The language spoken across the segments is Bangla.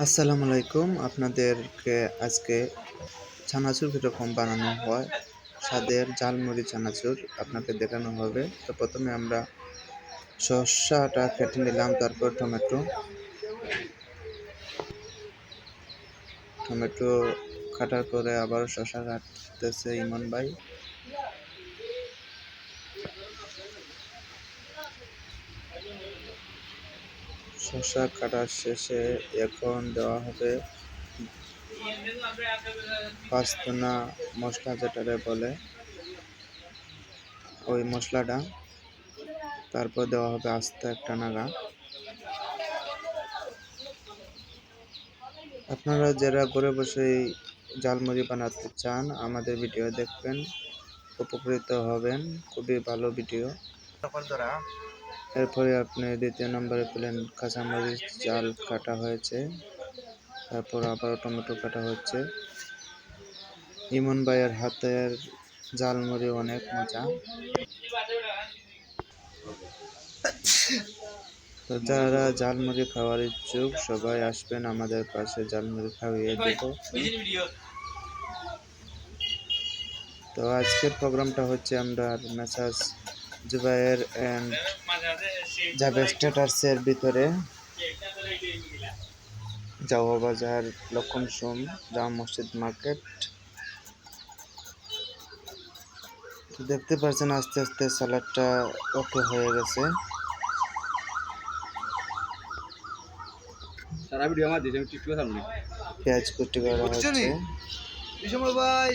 আসসালামু আলাইকুম। আপনাদেরকে আজকে চানাচুর কীরকম বানানো হয়, স্বাদের ঝালমুড়ি চানাচুর আপনাকে দেখানো হবে। তো প্রথমে আমরা শসাটা কেটে নিলাম, তারপর টমেটো কাটার পরে আবার শসা কাটতেছে ইমন ভাই। শসা কাটার শেষে এখন দেওয়া হবে পাঁচফোড়ন মশলা, যেটারে বলে ওই মশলাটা। তারপর দেওয়া হবে আস্ত একটা নাড়া। আপনারা যারা ঘরে বসে ঝালমুড়ি বানাতে চান আমাদের ভিডিও দেখবেন, উপকৃত হবেন। খুবই ভালো ভিডিও। এরপরে আপনি দ্বিতীয় নম্বরে পেলেন কাঁচামরিচ জাল কাটা হয়েছে, তারপর আবার টমেটো কাটা হচ্ছে। ইমন ভাইয়ের হাতের ঝালমুড়ি অনেক মজা। তো যারা ঝালমুড়ি খাওয়ার ইচ্ছুক সবাই আসবেন আমাদের পাশে, ঝালমুড়ি খাইয়ে দেব। তো আজকের প্রোগ্রামটা হচ্ছে আমরা মেসাজ জুবায়ের অ্যান্ড জাভেদ ট্রেডার্সের ভিতরে জাওয়া বাজার, লক্ষণ সোম, জামা মসজিদ মার্কেট। তো দেখতে পাচ্ছেন আস্তে আস্তে সালাডটা ওকে হয়ে গেছে। পেঁয়াজ কুচি করা হচ্ছে। ভাই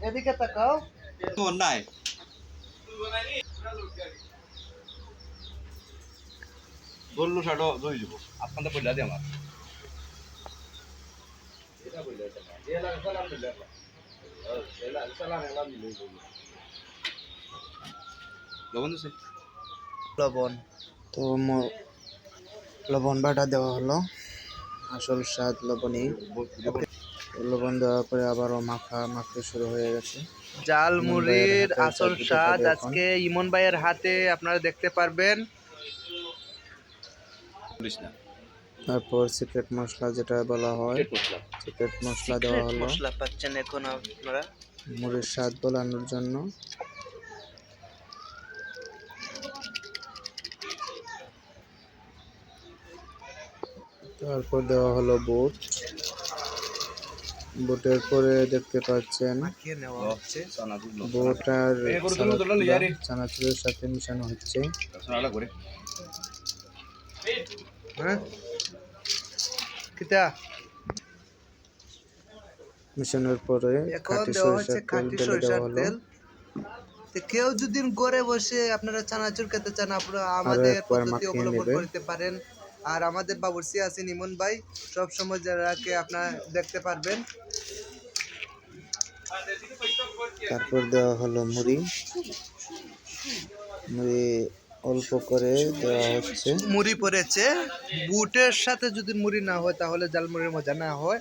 এদিকে তাকাও। নাই বললু সাটো ধুই দিব আপনাদের বললা দি আমার এটা বললা এটা সালাম দিলা সালাম এলাম দিলে লবণ দিছে লবণ তো লবণ বাটা দেওয়া হলো, আসল স্বাদ লবণই। লবণ দেওয়ার পরে আবারও মাখতে শুরু হয়ে গেছে। ঝালমুড়ির আসল স্বাদ আজকে ইমন ভাইয়ের হাতে আপনারা দেখতে পারবেন। তারপর সিক্রেট মশলা, যেটা বলা হয় সিক্রেট মশলা দেওয়া হলো মশলা পাচ্ছেন এখন আপনারা মুড়ির স্বাদ বাড়ানোর জন্য। তারপর দেওয়া হলো বুটের পরে দেখতে পাচ্ছেন বুট আর চানাচুরের সাথে মিশানো হচ্ছে। মিশানোর পরে খাঁটি সরিষার তেল ঢেলে দেওয়া হলো। কেউ যদি ঘরে বসে আপনারা চানাচুর খেতে চান, আপনারা আমাদের পদ্ধতি অবলম্বন করতে পারেন। আর আমাদের বাবুর্চি আছেন ইমন ভাই, সব সময় যারাকে আপনারা দেখতে পারবেন। তারপর দেওয়া হলো মুড়ি অল্প করে দেওয়া হচ্ছে। মুড়ি পড়েছে, বুটের সাথে যদি মুড়ি না হয় তাহলে ঝালমুড়ির মজা না হয়।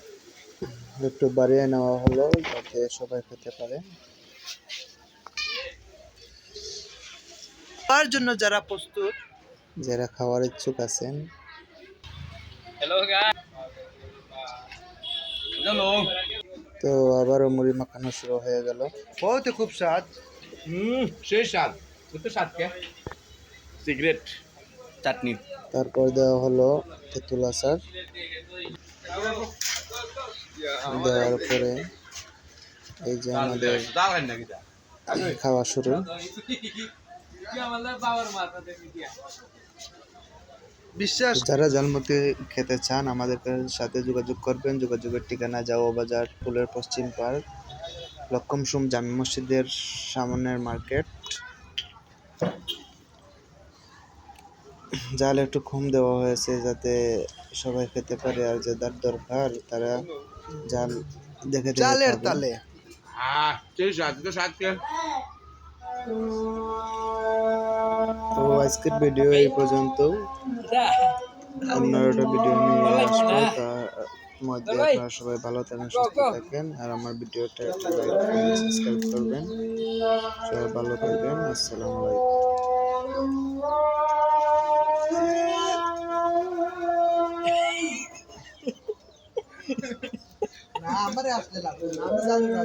একটু বাড়িয়ে নেওয়া হলো যাতে সবাই খেতে পারে। তার জন্য যারা প্রস্তুত, যারা খাওয়ার ইচ্ছুক আছেন, তো আবারও মুড়ি মাখানো শুরু হয়ে গেল। বহুত খুব স্বাদ। সেই স্বাদ তো স্বাদকে সিগারেট চাটনি। তারপর দেওয়া হলো তেঁতুল আচার। দেওয়ার পরে এই যে আমাদের খাওয়া শুরু। বিশ্বাস যারা ঝালমুড়ি খেতে চান আমাদের সাথে যোগাযোগ করবেন। যোগাযোগের ঠিকানা জাওয়া বাজার, ফুলের পশ্চিম পার্ক, লক্ষণ সোম জামে মসজিদের সামনের মার্কেট। জাল একটু কম দেওয়া হয়েছে যাতে সবাই খেতে পারে, আর যাদের দরকার তারা জাল দেখে চালের খাবেন। তালে তো আজকের ভিডিও এই পর্যন্ত। অন্য একটা ভিডিও নিয়ে আসবো, তার মধ্যে আপনারা সবাই ভালো থাকেন, সুস্থ থাকেন। আর আমার ভিডিওটা একটু লাইক কমেন্ট সাবস্ক্রাইব করবেন। সবাই ভালো থাকবেন। আসসালামু আলাইকুম। আমারে আসলে লাগবে না, আমি জানি না।